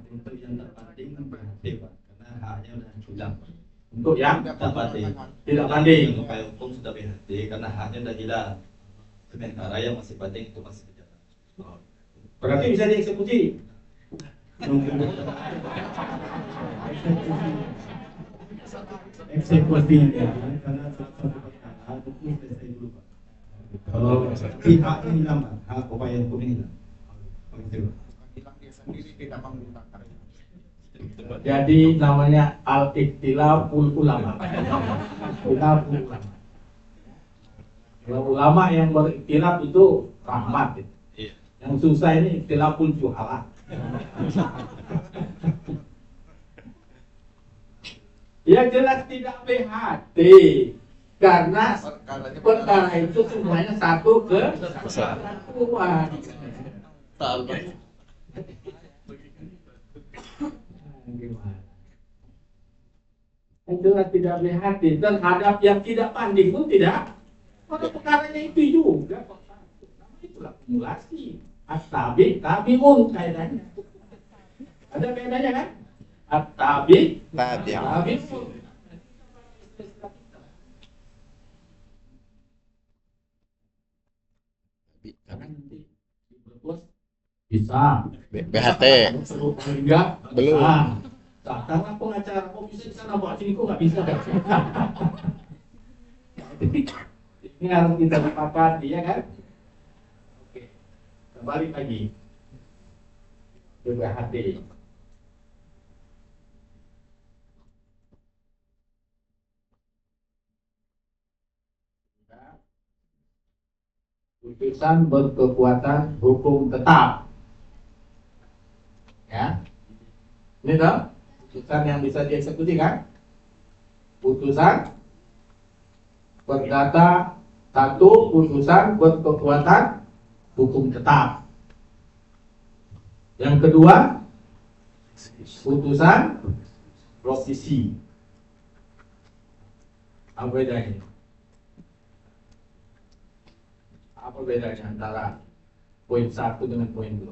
untuk yang terpenting BHT Pak, karena haknya sudah hilang. Untuk yang terpenting tidak banding, upaya hukum sudah BHT karena haknya sudah hilang. Sementara yang masih penting itu masih berjalan. Berarti bisa dieksekusi. eksekusinya karena satu perkara itu selesai dulu Pak. Kalau pihak ini hilang Pak, hak upaya hukum ini hilang. Jadi namanya al-ikhtilaful ulama. Ikhtilaful ulama. Kalau ulama yang berikhtilaf itu rahmat. Yang susah ini ikhtilaful juhala. Ya jelas tidak PHT karena perkara itu semuanya satu kesatuan. Yang jelas tidak PHT terhadap yang tidak banding pun tidak. Pada perkaranya itu juga kok satu. Itulah kumulasi. At-tabi, tabi'un kaidahnya. Ada kaidahnya kan? At-tabi, tabi'un. Bisa. BHT. Enggak. Belum. Karena pengacara kok bisa di sana bawa sini kok nggak bisa. Ini harus kita sepakati ya kan? Oke. Kembali lagi ke BHT. Putusan berkekuatan hukum tetap. Ya. Ini dong, putusan yang bisa dieksekusi kan? Putusan perdata satu, putusan berkekuatan hukum tetap. Yang kedua, putusan provisi. Apa bedanya? Apa bedanya antara poin 1 dengan poin 2?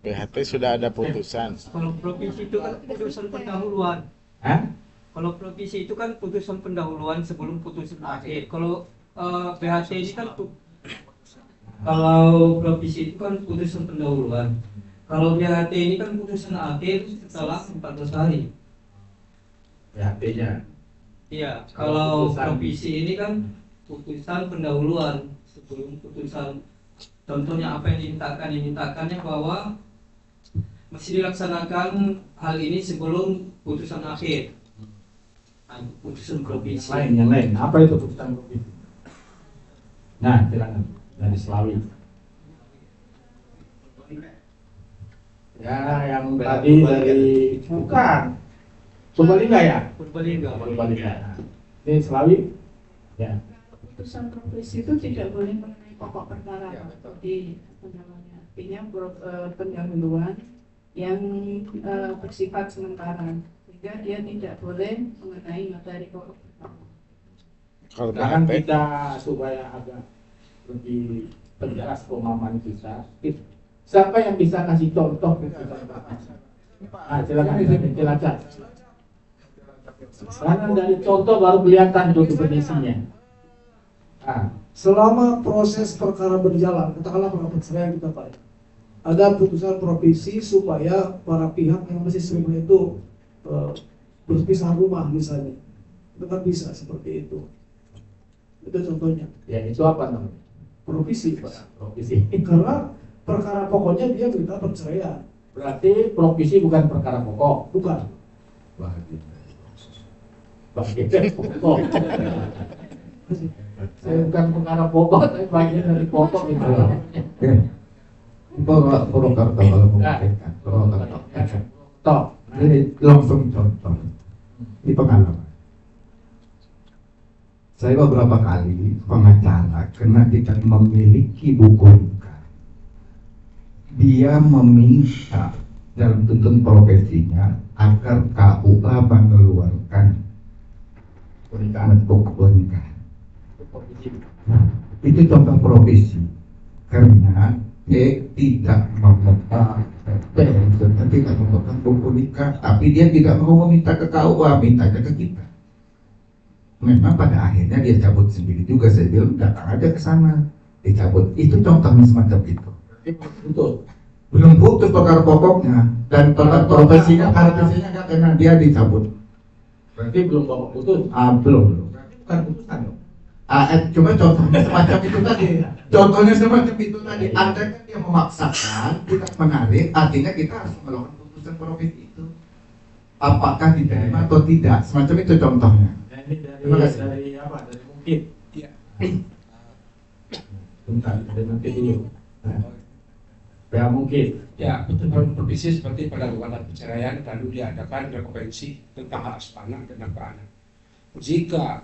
BHT sudah ada putusan. Kalau provisi itu kan putusan pendahuluan. Kalau provisi itu kan putusan pendahuluan sebelum putusan akhir. Kalau BHT ini kan kalau provisi itu kan putusan pendahuluan. Kalau BHT ini kan putusan akhir setelah 14 hari. BHT-nya. Iya, kalau provisi ini kan putusan pendahuluan sebelum putusan. Contohnya apa yang dimintakannya bahwa masih dilaksanakan hal ini sebelum putusan akhir. Putusan provisi. Yang lain. Apa itu putusan provisi? Nah, silakan dari Selawi. Ya, yang tadi dari bukan Purbalingga ya? Purbalingga. Ini Selawi. Ya. Putusan provisi itu tidak boleh mengenai pokok perkara seperti namanya. Artinya pendahuluan yang bersifat sementara, sehingga dia tidak boleh mengenai materi pokok perkara. Sekarang kita supaya agak lebih terjelas pemahaman kita, siapa yang bisa kasih contoh putusan provisi? Nah, silakan dijelaskan. Karena dari contoh baru kelihatan itu definisinya. Selama proses perkara berjalan, katakanlah perceraian kita Pak, ada putusan provisi supaya para pihak yang masih serumah itu berpisah rumah misalnya, itu kan bisa seperti itu. Itu contohnya. Ya itu apa namanya? Provisi Pak. Provisi. Karena perkara pokoknya dia minta perceraian. Berarti provisi bukan perkara pokok. Bukan. Bagian pokok. Saya bukan perkara pokok, tapi bagian dari pokok itu. Purwakarta kalau memungkinkan, Purwakarta. Jadi langsung contoh. Ini pengalaman. Saya beberapa kali pengacara karena kita memiliki buku nikah. Dia meminta dalam tuntutan profesinya agar KUA mengeluarkan bentuk pernikahan. Nah, itu contoh provisi karena dia tidak memegang tidak memegang buku nikah, tapi dia tidak mau meminta ke KUA, mintanya ke kita. Memang pada akhirnya dia cabut sendiri juga. Saya bilang datang aja ke sana, dicabut. Itu contohnya semacam itu. Betul. belum putus perkara pokoknya dan perkara profesinya nggak karena dia dicabut. Berarti belum pokok putus. Belum. Bukan putusan dong. Cuma contohnya semacam itu tadi. Contohnya semacam itu tadi. Andai kan dia memaksakan, tidak menarik, artinya kita harus melakukan putusan profesi itu. Apakah diterima atau tidak? Semacam itu contohnya. Ini Terima kasih. dari apa? Dari mungkin. Iya. Bentar, dari mungkin dulu. Ya mungkin. Ya, ketentuan provisi seperti pada undang perceraian lalu diadakan rekonvensi tentang hak asuh anak dan nafkah anak. Jika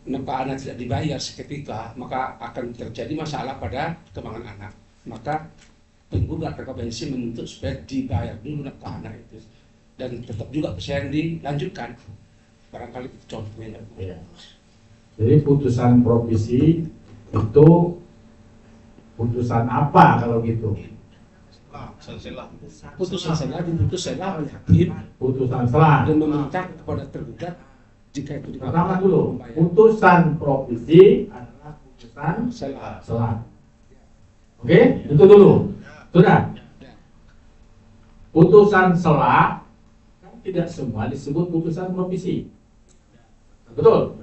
nafkah anak tidak dibayar seketika, maka akan terjadi masalah pada perkembangan anak. Maka penggugat rekonvensi menuntut supaya dibayar dulu nafkah anak itu dan tetap juga perceraian dilanjutkan. Barangkali contohnya. Ya. Jadi putusan provisi itu putusan apa kalau gitu? Putusan selah diputus selah oleh hakim. Putusan selah dan meminta kepada tergugat jika itu pertama dulu, putusan provisi adalah putusan selah. Oke, itu dulu. Sudah. Putusan selah kan tidak semua disebut putusan provisi. Betul?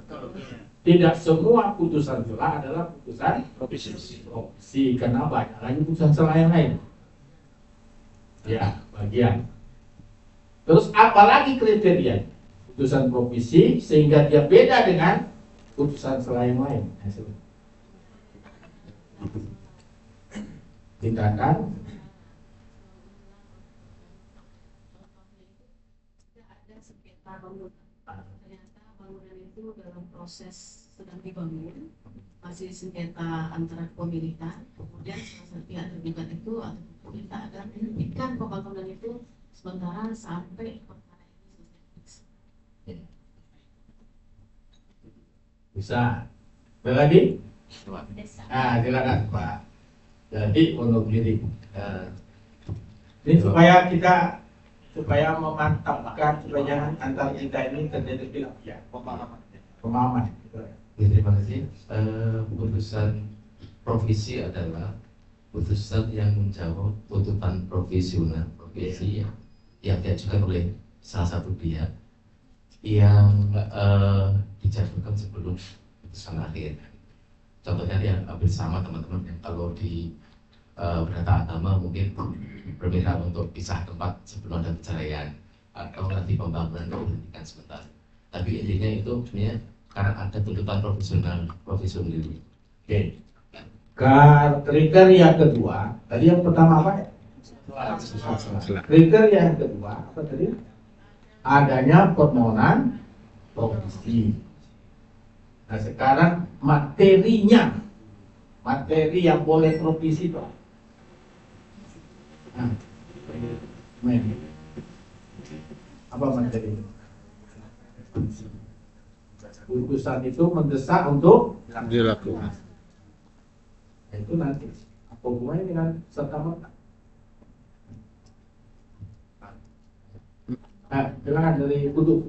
Tidak semua putusan selah adalah putusan provisi karena banyak lagi putusan selah yang lain. Ya, bagian. Terus apalagi kriteria putusan provisi sehingga dia beda dengan putusan selah yang lain. Tindakan dalam proses sedang dibangun masih sengketa antara pemilikan, kemudian salah satu pihak tergugat itu atau pemerintah akan menghentikan pembangunan itu sementara sampai perkara ini selesai. Bisa. Ada lagi? Silakan Pak. Jadi untuk diri. Ini supaya memantapkan supaya jangan antar kita ini terjadi khilaf ya, pemahaman. Ya, terima kasih. Putusan provisi adalah putusan yang menjawab tuntutan provisional provisi yang diajukan oleh salah satu pihak yang dijatuhkan sebelum putusan akhir. Contohnya yang hampir sama teman-teman yang kalau di berkata agama mungkin berminta untuk pisah tempat sebelum ada perceraian atau nanti pembangunan dihentikan sebentar. Tapi intinya itu sebenarnya karena ada tuntutan profesional dulu. Oke. Kriteria kedua, tadi yang pertama apa ya? Kriteria yang kedua apa tadi? Adanya permohonan provisi. Nah sekarang materinya, materi yang boleh provisi itu. Apa materi? Putusan itu mendesak untuk dilakukan. Itu nanti apa hubungannya dengan serta merta? Silakan dari Kudus.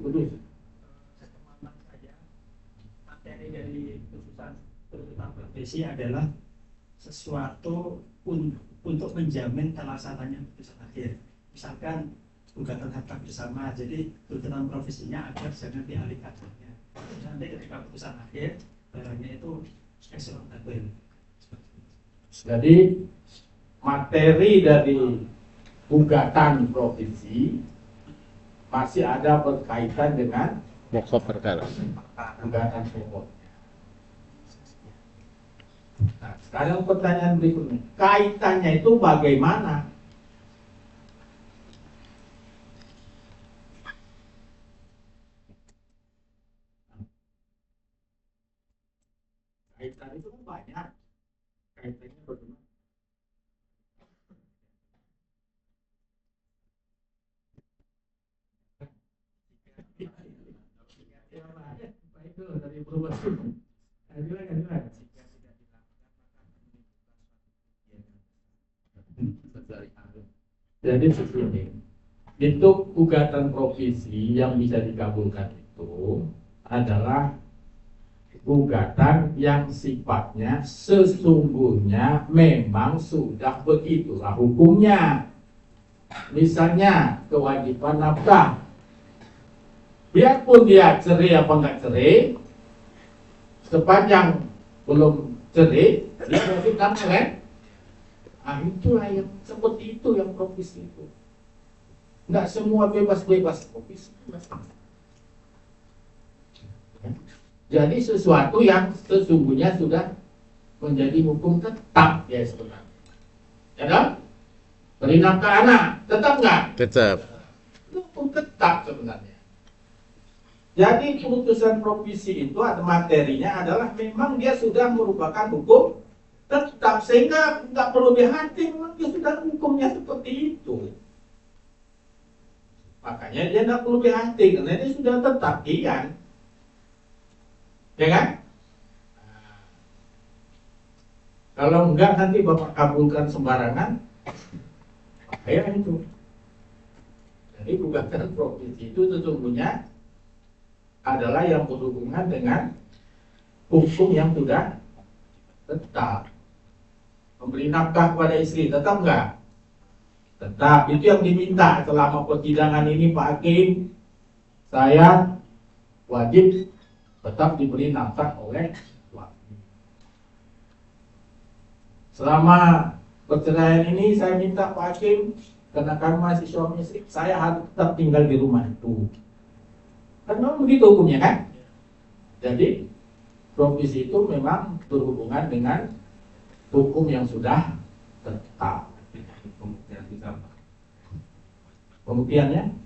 Materi dari putusan profesi adalah sesuatu untuk menjamin terlaksananya putusan akhir. Misalkan gugatan harta bersama, jadi tuntutan profesinya agar jangan dialihkan. Nanti ketika putusan akhir, barangnya itu eksortabil. Jadi materi dari gugatan provisi masih ada berkaitan dengan pokok perkara. Gugatan pokok. Nah, sekarang pertanyaan berikutnya, kaitannya itu bagaimana? Kaitan itu kan banyak. Kaitannya bagaimana? Itu dari perubahan. Jadi begini, itu gugatan provisi yang bisa dikabulkan itu adalah gugatan yang sifatnya sesungguhnya memang sudah begitulah hukumnya. Misalnya kewajiban nafkah, biarpun dia cerai apa enggak cerai, sepanjang belum cerai dia wajib nafkah kan? Nah itulah yang seperti itu yang provisi itu. Enggak semua bebas-bebas provisi. Jadi sesuatu yang sesungguhnya sudah menjadi hukum tetap ya sebenarnya. Ya kan? Beri nafkah anak, tetap nggak? Tetap. Hukum tetap sebenarnya. Jadi putusan provisi itu atau materinya adalah memang dia sudah merupakan hukum tetap, sehingga nggak perlu dihati, memang dia sudah hukumnya seperti itu. Makanya dia nggak perlu dihati karena dia sudah tetap kian. Ya kan? Nah, kalau enggak nanti Bapak kabulkan sembarangan, bahaya itu. Jadi gugatan provisi itu sesungguhnya adalah yang berhubungan dengan hukum yang sudah tetap. Memberi nafkah kepada istri, tetap enggak? Tetap. Itu yang diminta selama persidangan ini Pak Hakim. Saya wajib tetap diberi nafkah oleh suami. Selama perceraian ini saya minta Pak Hakim, karena kami masih suami istri, saya harus tetap tinggal di rumah itu. Karena begitu hukumnya kan? Jadi provisi itu memang berhubungan dengan hukum yang sudah tetap. Pembuktiannya?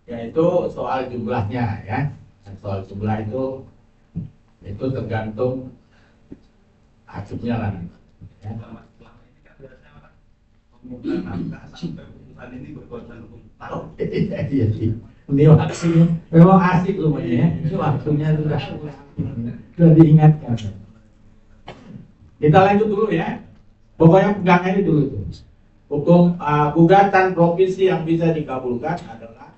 Yaitu soal jumlahnya ya. Soal jumlah itu tergantung hakimnya lah. Ya. Iya sih. Ini waktunya memang asik rumahnya ya. Ini waktunya sudah diingatkan. Kita lanjut dulu ya. Pokoknya pegang ini dulu tuh. Hukum gugatan provisi yang bisa dikabulkan adalah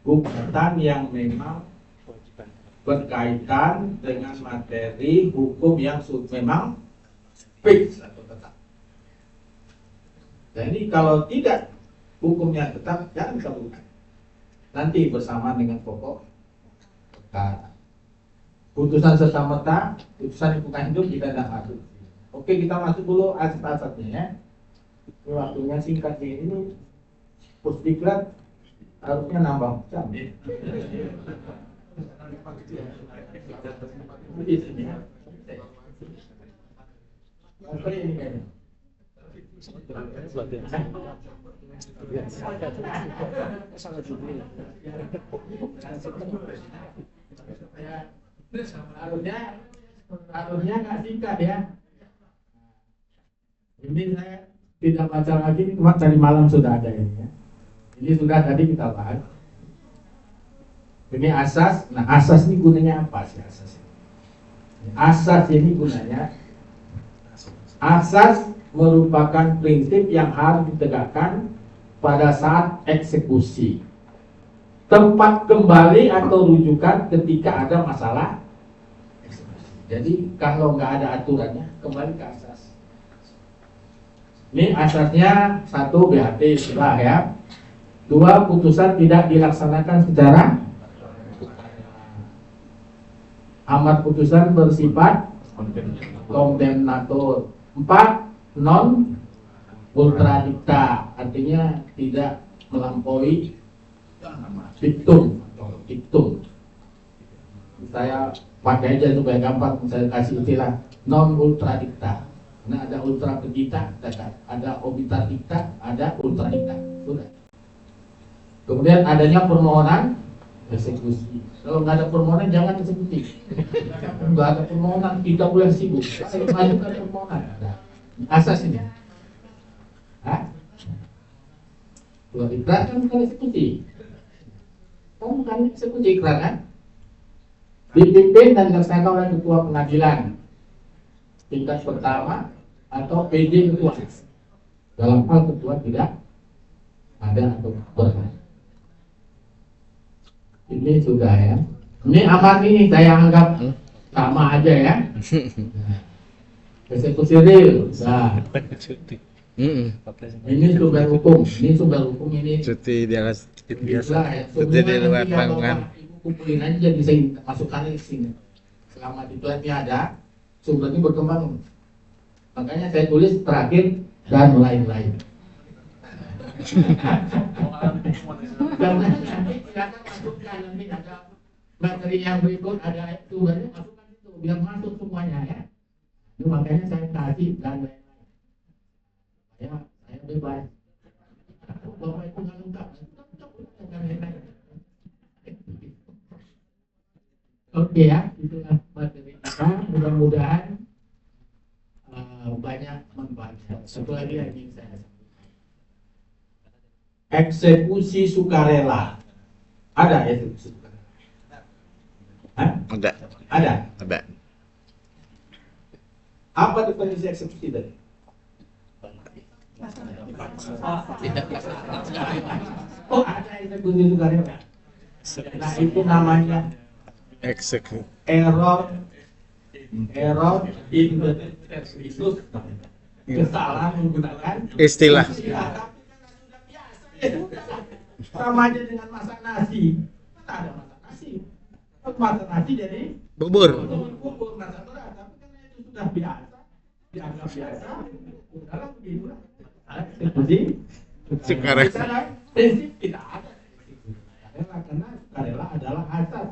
gugatan yang memang berkaitan dengan materi hukum yang memang fix atau tetap. Jadi kalau tidak hukumnya tetap, jangan dikabulkan. Nanti bersama dengan pokok perkara. Putusan serta-merta, putusan lingkungan hidup kita tidak masuk. Oke, kita masuk dulu asas-asasnya ya. Ini waktunya singkat ini. Pusdiklat harusnya nambah jam. Harusnya nggak singkat ya. Ini saya tidak baca lagi, cuma tadi malam sudah ada ini ya. Ini sudah tadi kita bahas. Ini asas. Nah asas ini gunanya apa sih asas ini? Asas ini gunanya, asas merupakan prinsip yang harus ditegakkan pada saat eksekusi. Tempat kembali atau rujukan ketika ada masalah eksekusi. Jadi kalau nggak ada aturannya, kembali ke asas. Ini asasnya 1 BHT sudah ya. 2 putusan tidak dilaksanakan secara amar putusan bersifat kondemnator. 4 non ultradikta, artinya tidak melampaui diktum. Saya pakai aja supaya gampang, saya kasih istilah non ultradikta. Nah ada ultra dikta, ada obiter dikta, ada ultra dikta. Sudah. Kemudian adanya permohonan eksekusi. Kalau nggak ada permohonan jangan eksekusi. Nggak ada permohonan kita boleh sibuk. Saya majukan permohonan. Nah, asas ini. Kalau ikrar kan bukan eksekusi. Kamu bukan eksekusi ikrar kan? Dipimpin dan dilaksanakan oleh ketua pengadilan tingkat pertama atau PD ketua. Dalam hal ketua tidak ada atau berhak. Ini sudah ya. Ini aman nih, saya anggap sama aja ya. Eksekusi real. Nah, ini sumber hukum. Ini cuti di atas biasa. ya. Cuti di luar tanggungan. Kumpulin aja jadi saya masukkan ke sini. Selama di plan ini ada, sumber ini berkembang. Makanya saya tulis terakhir dan lain-lain. Karena nanti silakan masukkan, nanti ada materi yang berikut, ada sumbernya, masukkan itu biar masuk semuanya ya. Itu makanya saya kasih dan lain-lain. Saya bebas. Bapak itu nggak lengkap. Oke ya, itulah materi kita. Mudah-mudahan banyak manfaatnya. Satu lagi yang ingin saya sampaikan. Eksekusi sukarela. Ada eksekusi sukarela? Hah? Ada. Ada? Ada. Apa definisi eksekusi tadi? Oh, ada eksekusi sukarela. Nah, itu namanya Eksekusi. error interpretasi, itu kesalahan menggunakan Istilah. Sama aja dengan masak nasi. Kita ada masak nasi. Masak nasi jadi Bubur. Bubur masak berat. Tapi karena itu sudah biasa, dianggap biasa, udahlah begitu lah. Eksekusi Sukarela. prinsip tidak ada. Karena sukarela adalah asas,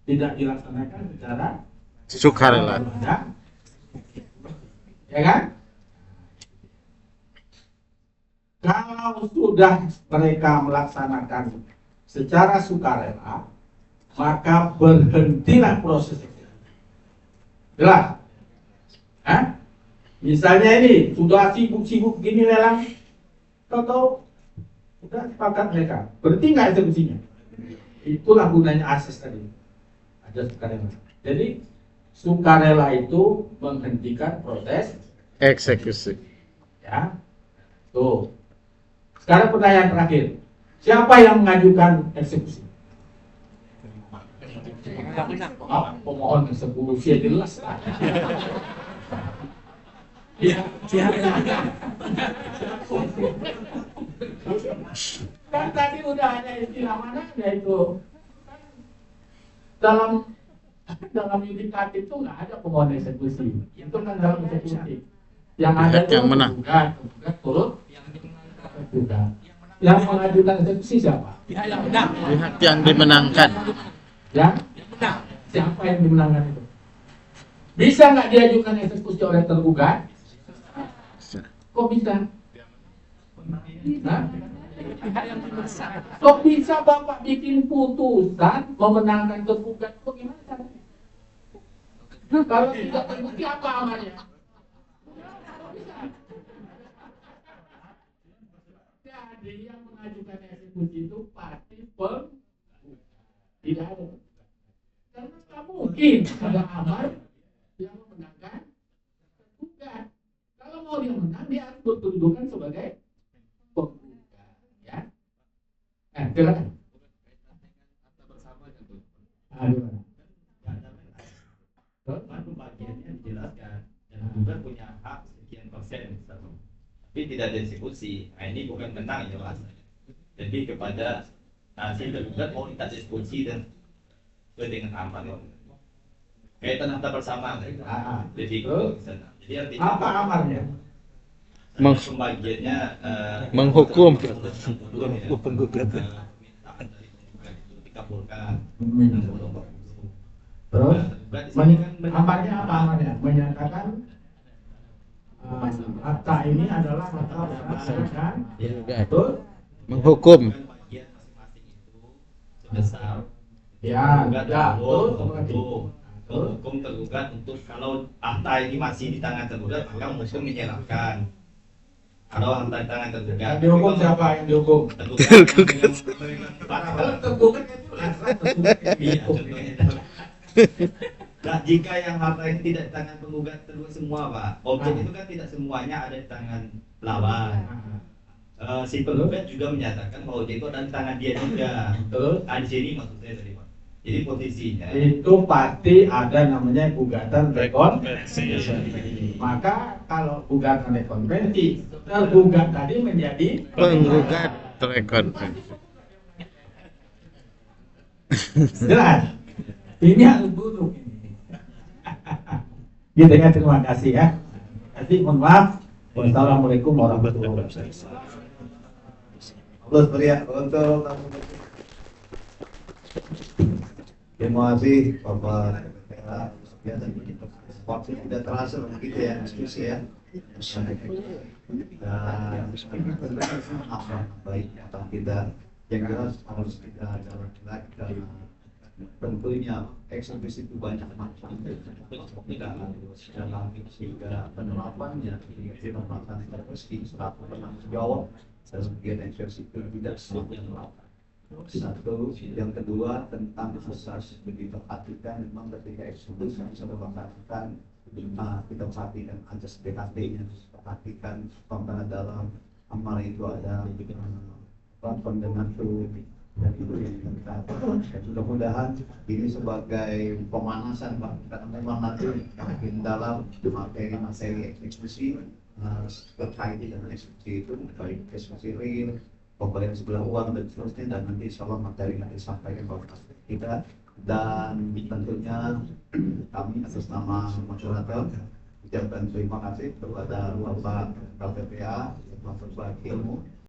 tidak dilaksanakan secara Sukarela. ya kan? Kalau sudah mereka melaksanakan secara sukarela, maka berhentilah proses itu. Jelas? Misalnya ini sudah sibuk-sibuk gini lelang, atau sudah sepakat mereka, berhenti nggak eksekusinya? Itulah gunanya asas tadi. Ada sukarela. Jadi sukarela itu menghentikan proses Eksekusi. ya. Tuh. Sekarang pertanyaan terakhir. Siapa yang mengajukan eksekusi? Pemohon eksekusi jelas. Kan tadi udah ada istilah mana ada itu. Dalam yudikatif itu nggak ada pemohon eksekusi. Itu kan dalam eksekusi. Yang ada itu yang menang. Tergugat turut tergugat. Yang mengajukan eksekusi siapa? Pihak yang dimenangkan. Ya? Siapa yang dimenangkan itu? Bisa nggak diajukan eksekusi oleh tergugat? Kok bisa? Hah? Kok bisa Bapak bikin putusan memenangkan tergugat? Kok gimana caranya? Kalau tidak terbukti apa amalnya? Jadi yang mengajukan eksekusi itu pasti tidak ada. Karena tak mungkin ada amal yang memenangkan tergugat. Kalau mau dia menang, dia harus berkedudukan sebagai penggugat. Ya. Silakan. Pembagiannya dijelaskan dan juga punya hak sekian persen tapi tidak ada eksekusi. Nah, ini bukan menang jelas. Jadi kepada si tergugat mau minta eksekusi dan sesuai dengan amal kaitan harta bersama. Jadi artinya apa amalnya? Pembagiannya Menghukum penggugat dikabulkan. Terus amalnya apa amalnya? Menyatakan akta ini adalah akta berdasarkan betul menghukum. Sebesar ya hukum tergugat untuk kalau akta ini masih di tangan tergugat maka hukum menyerahkan. Kalau akta di tangan tergugat dihukum siapa yang dihukum? Tergugat. Nah, jika yang harta ini tidak di tangan penggugat tergugat semua, Pak. Objek itu kan tidak semuanya ada di tangan lawan. Si penggugat juga menyatakan bahwa objek itu ada di tangan dia juga. Nah, di sini maksud saya tadi, Pak. Jadi posisinya itu pasti ada namanya gugatan rekonvensi. Maka kalau gugatan rekonvensi, tergugat tadi menjadi Penggugat rekonvensi. jelas. Ini harus buruk. Gitu ya, terima kasih ya. Kasih, mohon maaf. Wassalamualaikum warahmatullahi wabarakatuh. Terus beriak untuk terima kasih Bapak ya, waktu sudah terasa begitu ya diskusi ya. Dan apa baik atau tidak yang jelas harus kita jalankan karena tentunya eksekusi itu banyak macam tidak dalam sehingga penerapannya kita melakukan eksekusi satu penanggung jawab dan kemudian eksekusi itu tidak selalu melakukan. Satu, yang kedua tentang asas diperhatikan memang ketika eksekusi bisa diperhatikan kita perhatikan asas BKT-nya, perhatikan pembangunan dalam amal itu ada pendengar dan itu yang kita dan mudah-mudahan ini sebagai pemanasan Pak, karena memang nanti makin dalam materi eksekusi terkait dengan eksekusi itu baik eksekusi real, pemberian sebelah uang dan seterusnya, dan nanti insya Allah materi yang disampaikan kepada kita. Dan tentunya kami atas nama masyarakat ucapkan terima kasih kepada Bapak KPPA yang telah berbagi ilmu